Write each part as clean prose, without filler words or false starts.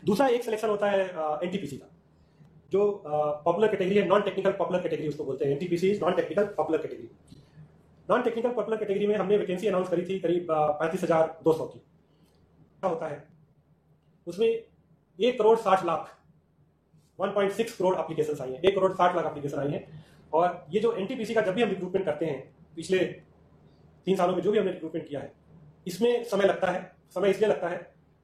दूसरा एक सिलेक्शन होता है एनटीपीसी का, जो पॉपुलर कैटेगरी है, नॉन टेक्निकल पॉपुलर कैटेगरी उसको बोलते हैं। NTPC is non technical popular category. Non technical popular category में हमने वैकेंसी अनाउंस करी थी करीब 35,200 की। क्या होता है उसमें 1,60,00,000 1.6 करोड़ एप्लीकेशन आई हैं, 1,60,00,000 एप्लीकेशन आई हैं। और ये जो एनटीपीसी का जब भी हम रिक्रूटमेंट करते हैं, पिछले 3 सालों में जो भी हमने रिक्रूटमेंट किया है, इसमें समय लगता है। समय इसलिए लगता है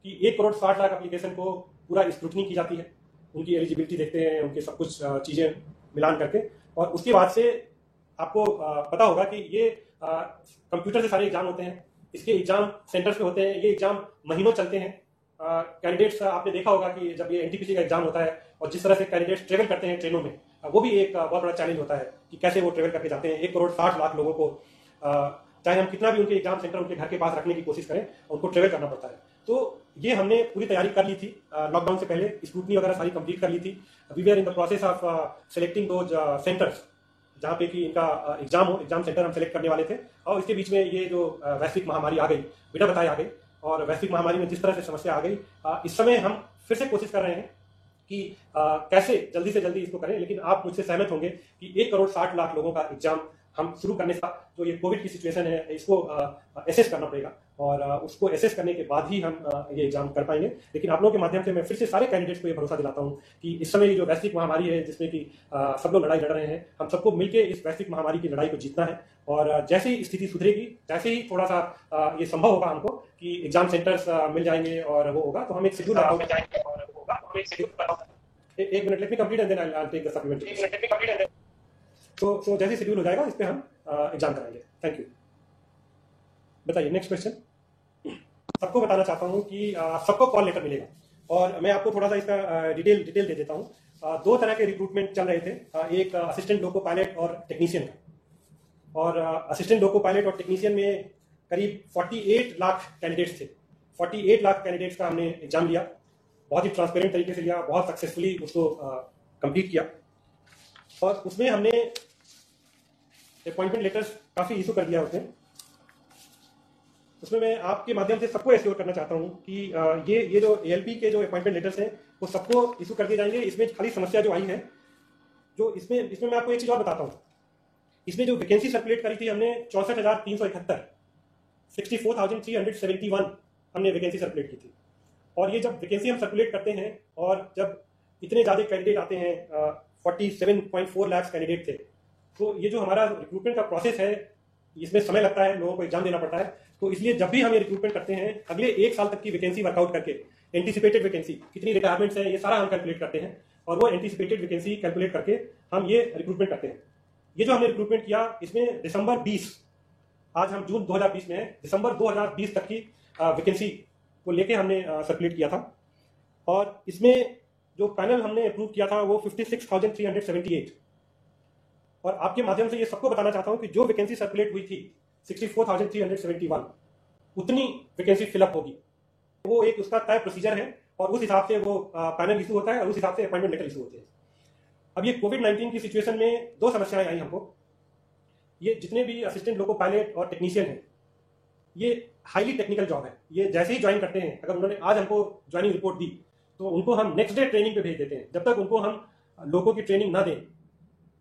कि 1,60,00,000 एप्लीकेशन को पूरा स्क्रूटनी की जाती है, उनकी एलिजिबिलिटी देखते हैं, उनके सब कुछ चीज़ें मिलान करके, और उसके बाद से आपको पता होगा कि ये कंप्यूटर से सारे एग्जाम होते हैं, इसके एग्जाम सेंटर्स पे होते हैं, ये एग्जाम महीनों चलते हैं। कैंडिडेट्स आपने देखा होगा कि जब ये एनटीपीसी का एग्जाम होता है और जिस तरह से कैंडिडेट्स ट्रेवल करते हैं ट्रेनों में, वो भी एक बहुत बड़ा चैलेंज होता है कि कैसे वो ट्रेवल करके जाते हैं। 1,60,00,000 लोगों को चाहे हम कितना भी उनके एग्जाम सेंटर उनके घर के पास रखने की कोशिश करें, उनको ट्रेवल करना पड़ता है। तो ये हमने पूरी तैयारी कर ली थी लॉकडाउन से पहले, स्क्रूटनी वगैरह सारी कंप्लीट कर ली थी। We were in the process of selecting those centres जहाँ पे कि इनका एग्जाम हो, एग्जाम सेंटर हम सेलेक्ट करने वाले थे। और इसके बीच में ये जो वैश्विक महामारी आ गई, बिना बताए आ गई, और वैश्विक महामारी में जिस तरह से समस्या आ गई, इस समय हम फिर से कोशिश कर रहे हैं कि कैसे जल्दी से जल्दी इसको करें। लेकिन आप मुझसे सहमत होंगे कि 1,60,00,000 लोगों का एग्जाम हम शुरू करने से जो ये कोविड की सिचुएशन है, इसको एसेस करना पड़ेगा, और उसको एसेस करने के बाद ही हम ये एग्जाम कर पाएंगे। लेकिन आप लोगों के माध्यम से मैं फिर से सारे कैंडिडेट्स को ये भरोसा दिलाता हूँ कि इस समय ये जो वैश्विक महामारी है, जिसमें कि सब लोग लड़ाई लड़ रहे हैं, हम सबको मिलकर इस वैश्विक महामारी की लड़ाई को जीतना है। और जैसे ही स्थिति सुधरेगी, जैसे ही थोड़ा सा ये संभव होगा हमको कि एग्जाम सेंटर्स मिल जाएंगे और वो होगा, तो हम एक शेड्यूल एक minute, let me complete and then I will take the supplementary. तो जैसे शेड्यूल हो जाएगा, इस पे हम एग्जाम कराएंगे। Thank you. बताइए नेक्स्ट क्वेश्चन। सबको बताना चाहता हूँ कि सबको कॉल लेटर मिलेगा, और मैं आपको थोड़ा सा इसका डिटेल दे देता हूँ। 2 तरह के रिक्रूटमेंट चल रहे थे, एक असिस्टेंट लोको पायलट और टेक्नीशियन का। और असिस्टेंट लोको पायलट और टेक्नीशियन में करीब 48 लाख कैंडिडेट्स थे। 48 लाख कैंडिडेट्स का हमने एग्जाम लिया, बहुत ही ट्रांसपेरेंट तरीके से लिया, बहुत सक्सेसफुली उसको कंप्लीट किया। और उसमें हमने अपॉइंटमेंट लेटर्स काफ़ी इशू कर दिया उसमें मैं आपके माध्यम से सबको एश्योर करना चाहता हूं कि ये जो एएलपी के जो अपॉइंटमेंट लेटर्स हैं, वो सबको इशू कर दिए जाएंगे। इसमें खाली समस्या जो आई है, जो इसमें मैं आपको एक चीज़ और बताता हूं। इसमें जो वैकेंसी सर्कुलेट करी थी हमने 64,371, 64,371 हमने वैकेंसी सर्कुलेट की थी। और ये जब वैकेंसी हम सर्कुलेट करते हैं और जब इतने ज़्यादा कैंडिडेट आते हैं, 47.4 लाख कैंडिडेट थे, तो ये जो हमारा रिक्रूटमेंट का प्रोसेस है, इसमें समय लगता है, लोगों को एग्जाम देना पड़ता है। तो इसलिए जब भी हम ये रिक्रूटमेंट करते हैं, अगले 1 साल तक की वैकेंसी वर्कआउट करके, एंटीसिपेटेड वैकेंसी कितनी रिक्वायरमेंट्स है, ये सारा हम कैलकुलेट करते हैं, और वो एंटीसिपेटेड वैकेंसी कैलकुलेट करके हम ये रिक्रूटमेंट करते हैं। ये जो हमने रिक्रूटमेंट किया, इसमें दिसंबर 20, आज हम जून 2020 में है, दिसंबर 2020 तक की वैकेंसी को लेके हमने सर्कुलेट किया था। और इसमें जो पैनल हमने अप्रूव किया था वो 56,378। और आपके माध्यम से ये सबको बताना चाहता हूं कि जो वैकेंसी सर्कुलेट हुई थी 64,371, उतनी वैकेंसी फिलअप होगी। वो एक उसका तय प्रोसीजर है, और उस हिसाब से वो पैनल इशू होता है, और उस हिसाब से अपॉइंटमेंट लेटर इशू होते हैं। अब ये कोविड-19 की सिचुएशन में 2 समस्याएं आई हमको। ये जितने भी असिस्टेंट लोको पायलट और टेक्नीशियन हैं, ये हाईली टेक्निकल जॉब है। ये जैसे ही ज्वाइन करते हैं, अगर उन्होंने आज हमको ज्वाइनिंग रिपोर्ट दी, तो उनको हम नेक्स्ट डे ट्रेनिंग पे भेज देते हैं। जब तक उनको हम लोगों की ट्रेनिंग ना दें,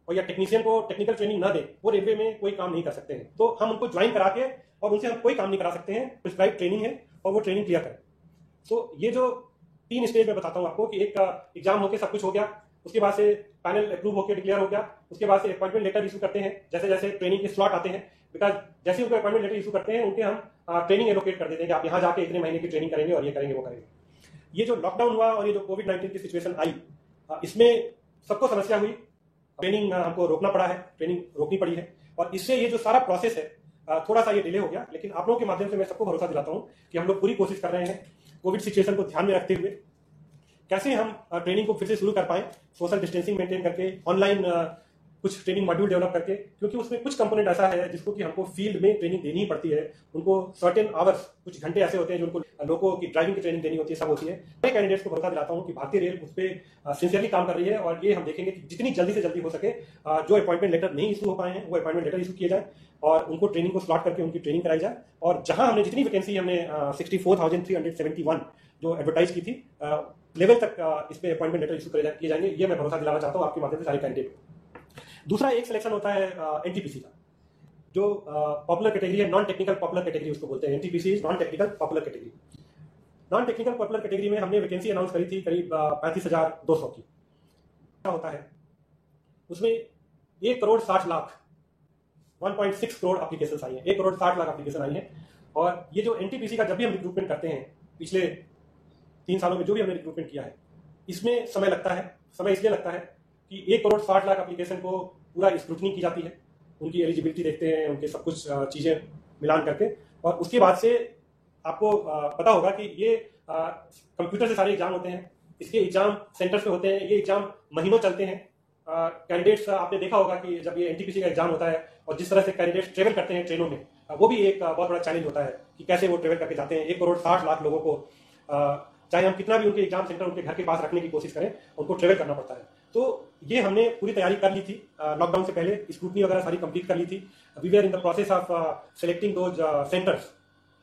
और या टेक्नीशियन को टेक्निकल ट्रेनिंग ना दें, वो रेलवे में कोई काम नहीं कर सकते हैं। तो हम उनको ज्वाइन करा के, और उनसे हम कोई काम नहीं करा सकते हैं। प्रिस्क्राइब ट्रेनिंग है, और वो ट्रेनिंग क्लियर करें। तो ये जो 3 स्टेज में बताता हूँ आपको कि एक एग्जाम होके सब कुछ हो गया, उसके बाद से पैनल अप्रूव होकर डिक्लेयर हो गया, उसके बाद से अपॉइंटमेंट लेटर इशू करते हैं, जैसे जैसे ट्रेनिंग के स्लॉट आते हैं। बिकॉज जैसे उनको अपॉइंटमेंट लेटर इशू करते हैं, उनके हम ट्रेनिंग एलोकेट कर देते हैं कि आप यहाँ जाके इतने महीने की ट्रेनिंग करेंगे, और ये करेंगे, वो करेंगे। ये जो लॉकडाउन हुआ और ये जो कोविड-19 की सिचुएशन आई, इसमें सबको समस्या हुई, ट्रेनिंग हमको रोकना पड़ा है, ट्रेनिंग रोकनी पड़ी है, और इससे ये जो सारा प्रोसेस है थोड़ा सा ये डिले हो गया। लेकिन आप लोगों के माध्यम से मैं सबको भरोसा दिलाता हूँ कि हम लोग पूरी कोशिश कर रहे हैं, कोविड सिचुएशन को ध्यान में रखते हुए कैसे हम ट्रेनिंग को फिर से शुरू कर पाएं, सोशल डिस्टेंसिंग मेंटेन करके, ऑनलाइन कुछ ट्रेनिंग मॉड्यूल डेवलप करके। क्योंकि उसमें कुछ कंपोनेंट ऐसा है जिसको कि हमको फील्ड में ट्रेनिंग देनी ही पड़ती है। उनको सर्टेन आवर्स, कुछ घंटे ऐसे होते हैं जो उनको लोगों की ड्राइविंग की ट्रेनिंग देनी होती है, सब होती है। मैं कैंडिडेट्स को भरोसा दिलाता हूँ कि भारतीय रेल उस पर सिंसियरली काम कर रही है, और ये हम देखेंगे कि जितनी जल्दी से जल्दी हो सके जो अपॉइंटमेंट लेटर नहीं इशू हो पाए हैं, वो अपॉइंटमेंट लेटर इशू किए जाए, और उनको ट्रेनिंग को स्लॉट करके उनकी ट्रेनिंग कराई जाए। और जहां हमने जितनी वैकेंसी हमने 64,371 जो एडवर्टाइज की थी, लेवल तक इस पे अपॉइंटमेंट लेटर इशू किए जाएंगे, ये मैं भरोसा दिलाना चाहता हूँ आपके माध्यम से सारे कैंडिडेट को। दूसरा एक सिलेक्शन होता है एनटीपीसी का, जो पॉपुलर कैटेगरी है, नॉन टेक्निकल पॉपुलर कैटेगरी उसको बोलते हैं। NTPC is non technical popular category. Non technical popular category में हमने वैकेंसी अनाउंस करी थी करीब 35,200 की। क्या होता है उसमें 1,60,00,000 1.6 करोड़ एप्लीकेशन आई हैं, 1,60,00,000 एप्लीकेशन आई हैं। और ये जो एनटीपीसी का जब भी हम रिक्रूटमेंट करते हैं, पिछले 3 सालों में जो भी हमने रिक्रूटमेंट किया है, इसमें समय लगता है। समय इसलिए लगता है कि 1,60,00,000 एप्लीकेशन को पूरा स्क्रूटनी की जाती है, उनकी एलिजिबिलिटी देखते हैं, उनके सब कुछ चीज़ें मिलान करके, और उसके बाद से आपको पता होगा कि ये कंप्यूटर से सारे एग्जाम होते हैं, इसके एग्जाम सेंटर्स पे होते हैं, ये एग्जाम महीनों चलते हैं। कैंडिडेट्स आपने देखा होगा कि जब ये एनटीपीसी का एग्जाम होता है और जिस तरह से कैंडिडेट्स ट्रेवल करते हैं ट्रेनों में, वो भी एक बहुत बड़ा चैलेंज होता है कि कैसे वो ट्रेवल करके जाते हैं। 1,60,00,000 लोगों को चाहे हम कितना भी उनके एग्जाम सेंटर उनके घर के पास रखने की कोशिश करें, उनको ट्रेवल करना पड़ता है। तो ये हमने पूरी तैयारी कर ली थी लॉकडाउन से पहले, स्क्रूटनी वगैरह सारी कंप्लीट कर ली थी। We are in the process of selecting those centres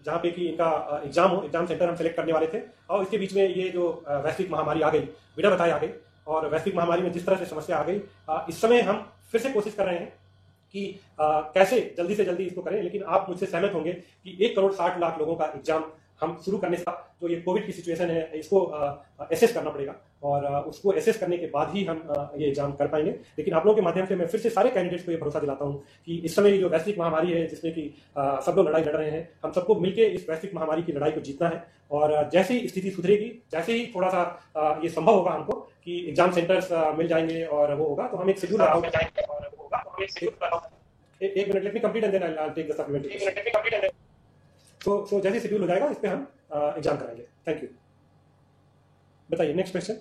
जहाँ पे कि इनका एग्जाम हो, एग्जाम सेंटर हम सेलेक्ट करने वाले थे। और इसके बीच में ये जो वैश्विक महामारी आ गई, बिना बताए आ गई, और वैश्विक महामारी में जिस तरह से समस्या आ गई, इस समय हम फिर से कोशिश कर रहे हैं कि कैसे जल्दी से जल्दी इसको करें। लेकिन आप मुझसे सहमत होंगे कि 1,60,00,000 लोगों का एग्जाम हम शुरू करने से जो ये कोविड की सिचुएशन है, इसको एसेस करना पड़ेगा, और उसको एसेस करने के बाद ही हम ये एग्जाम कर पाएंगे। लेकिन आप लोगों के माध्यम से मैं फिर से सारे कैंडिडेट्स को ये भरोसा दिलाता हूँ कि इस समय जो वैश्विक महामारी है, जिसमें कि सब लोग लड़ाई लड़ रहे हैं, हम सबको मिलकर इस वैश्विक महामारी की लड़ाई को जीतना है। और जैसे ही स्थिति सुधरेगी, जैसे ही थोड़ा सा ये संभव होगा हमको कि एग्जाम सेंटर्स मिल जाएंगे और वो होगा, तो हम एक शेड्यूल एक minute, let me complete and then I will take the supplementary. So जैसे शेड्यूल हो जाएगा, इस पे हम एग्जाम कराएंगे। Thank you. बताइए नेक्स्ट क्वेश्चन।